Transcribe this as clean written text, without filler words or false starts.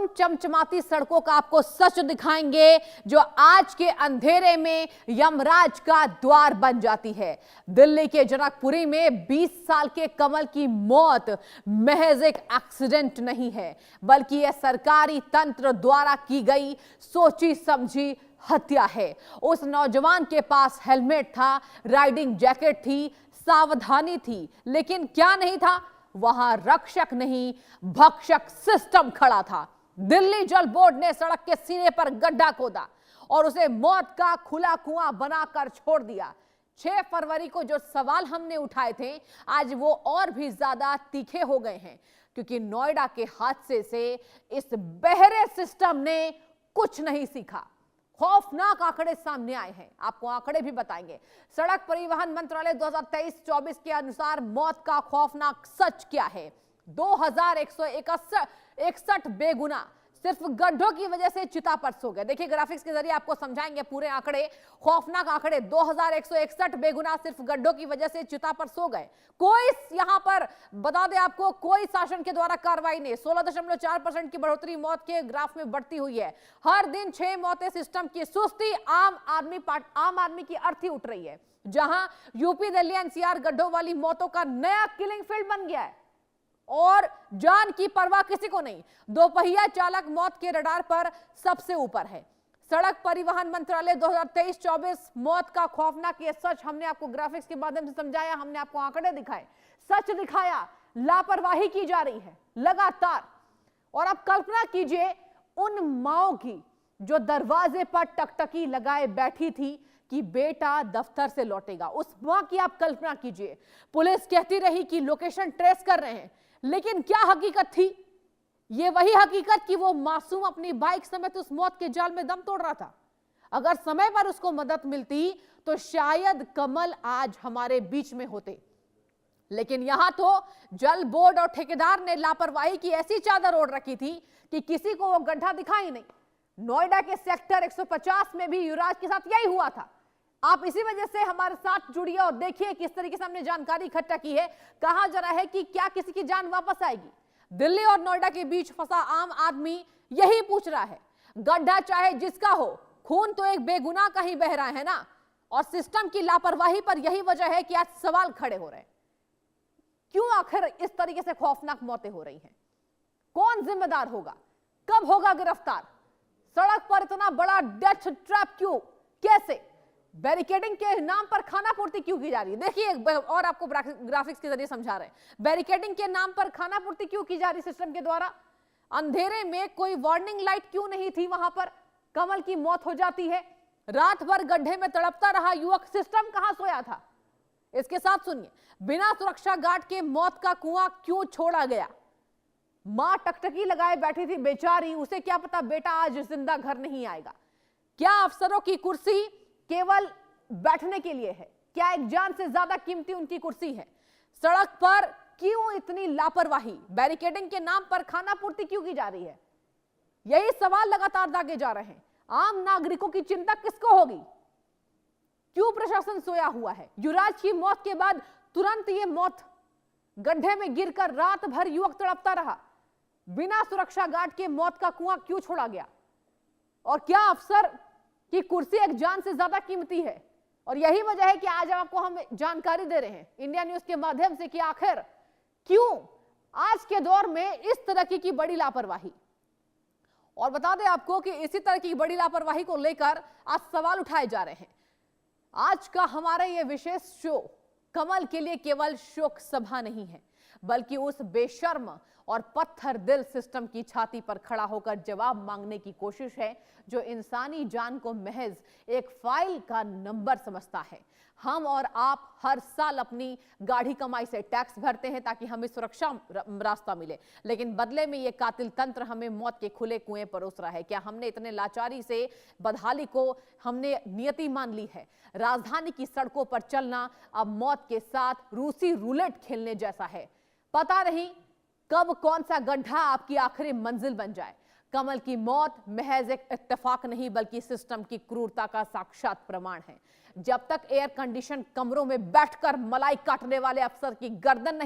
चमचमाती सड़कों का आपको सच दिखाएंगे जो आज के अंधेरे में यमराज का द्वार बन जाती है। दिल्ली के जनकपुरी में 20 साल के कमल की मौत महज एक एक्सीडेंट नहीं है, बल्कि यह सरकारी तंत्र द्वारा की गई सोची समझी हत्या है। उस नौजवान के पास हेलमेट था, राइडिंग जैकेट थी, सावधानी थी, लेकिन क्या नहीं था? वहां रक्षक नहीं, भक्षक सिस्टम खड़ा था। दिल्ली जल बोर्ड ने सड़क के सीने पर गड्ढा खोदा और उसे मौत का खुला कुआं बनाकर छोड़ दिया। 6 फरवरी को जो सवाल हमने उठाए थे, आज वो और भी ज्यादा तीखे हो गए हैं, क्योंकि नोएडा के हादसे से इस बहरे सिस्टम ने कुछ नहीं सीखा। खौफनाक आंकड़े सामने आए हैं, आपको आंकड़े भी बताएंगे। सड़क परिवहन मंत्रालय 2023-24 के अनुसार मौत का खौफनाक सच क्या है? 2161 बेगुनाह सिर्फ गड्ढों की वजह से चिता पर सो गए। देखिए, ग्राफिक्स के जरिए आपको समझाएंगे पूरे आंकड़े, खौफनाक आंकड़े। 2161 बेगुनाह सिर्फ गड्ढों की वजह से चिता पर सो गए। कोई यहां पर बता दें आपको, कोई शासन के द्वारा कार्रवाई नहीं। 16.4% की बढ़ोतरी मौत के ग्राफ में बढ़ती हुई है। हर दिन 6 मौतें। सिस्टम की सुस्ती आम आदमी की अर्थी उठ रही है। जहां यूपी, दिल्ली, एनसीआर गड्ढों वाली मौतों का नया किलिंग फील्ड बन गया है और जान की परवाह किसी को नहीं। दोपहिया चालक मौत के रडार पर सबसे ऊपर है। सड़क परिवहन मंत्रालय 2023-24 मौत का खौफनाक ये सच हमने आपको ग्राफिक्स के माध्यम से समझाया, हमने आपको आंकड़े दिखाए, सच दिखाया। लापरवाही की जा रही है लगातार। और अब कल्पना कीजिए उन माओं की जो दरवाजे पर टकटकी लगाए बैठी थी कि बेटा दफ्तर से लौटेगा। उस मां की आप कल्पना कीजिए। पुलिस कहती रही कि लोकेशन ट्रेस कर रहे हैं, लेकिन क्या हकीकत थी? यह वही हकीकत कि वो मासूम अपनी बाइक समेत उस मौत के जाल में दम तोड़ रहा था। अगर समय पर उसको मदद मिलती तो शायद कमल आज हमारे बीच में होते। लेकिन यहां तो जल बोर्ड और ठेकेदार ने लापरवाही की ऐसी चादर ओढ़ रखी थी कि किसी को वो गड्ढा दिखा ही नहीं। नोएडा के सेक्टर 150 में भी युवराज के साथ यही हुआ था। आप इसी वजह से हमारे साथ जुड़िए और देखिए किस तरीके से हमने जानकारी इकट्ठा की है। कहा जा रहा है कि क्या किसी की जान वापस आएगी? दिल्ली और नोएडा के बीच फंसा आम आदमी यही पूछ रहा है। गड्ढा चाहे जिसका हो, खून तो एक बेगुनाह का ही बह रहा है ना। और सिस्टम की लापरवाही पर यही वजह है कि आज सवाल खड़े हो रहे हैं। क्यों आखिर इस तरीके से खौफनाक मौतें हो रही हैं? कौन जिम्मेदार होगा? कब होगा गिरफ्तार? सड़क पर इतना बड़ा डेथ ट्रैप क्यों? कैसे? बैरिकेडिंग के नाम पर खानापूर्ति क्यों की जा रही है? देखिए, और आपको ग्राफिक्स के जरिए समझा रहे हैं। बैरिकेडिंग के नाम पर खानापूर्ति क्यों की जा रही सिस्टम के द्वारा? अंधेरे में कोई वार्निंग लाइट क्यों नहीं थी? वहां पर कमल की मौत हो जाती है। रात भर गड्ढे में तड़पता रहा युवक, सिस्टम कहां सोया था? इसके साथ सुनिए, बिना सुरक्षा गार्ड के मौत का कुआं क्यों छोड़ा गया? मां टकटकी लगाए बैठी थी बेचारी, उसे क्या पता बेटा आज जिंदा घर नहीं आएगा। क्या अफसरों की कुर्सी केवल बैठने के लिए है? क्या एक जान से ज्यादा कीमती उनकी कुर्सी है? सड़क पर क्यों इतनी लापरवाही? बैरिकेडिंग के नाम पर खानापूर्ति क्यों की जा रही है? यही सवाल लगातार दागे जा रहे हैं। आम नागरिकों की चिंता किसको होगी? क्यों प्रशासन सोया हुआ है? युवराज की मौत के बाद तुरंत ये मौत, गड्ढे में गिरकर रात भर युवक तड़पता रहा। बिना सुरक्षा गार्ड के मौत का कुआं क्यों छोड़ा गया? और क्या अफसर की कुर्सी एक जान से ज्यादा कीमती है? और यही वजह है कि आज आपको हम जानकारी दे रहे हैं इंडिया न्यूज के माध्यम से कि आखिर क्यों आज के दौर में इस तरह की बड़ी लापरवाही। और बता दें आपको कि इसी तरह की बड़ी लापरवाही को लेकर आज सवाल उठाए जा रहे हैं। आज का हमारा यह विशेष शो कमल के लिए केवल शोक सभा नहीं है, बल्कि उस बेशर्म और पत्थर दिल सिस्टम की छाती पर खड़ा होकर जवाब मांगने की कोशिश है, जो इंसानी जान को महज एक फाइल का नंबर समझता है। हम और आप हर साल अपनी गाढ़ी कमाई से टैक्स भरते हैं ताकि हमें सुरक्षा रास्ता मिले, लेकिन बदले में यह कातिल तंत्र हमें मौत के खुले कुएं परोस रहा है। क्या हमने इतने लाचारी से बदहाली को हमने नियति मान ली है? राजधानी की सड़कों पर चलना अब मौत के साथ रूसी रूलेट खेलने जैसा है। पता नहीं कब कौन सा गड्ढा आपकी आखिरी मंजिल बन जाए। कमल की मौत महज एक इत्तेफाक नहीं, बल्कि सिस्टम की क्रूरता का साक्षात प्रमाण है। जब तक एयर कंडीशन कमरों में बैठकर मलाई काटने वाले अफसर की गर्दन नहीं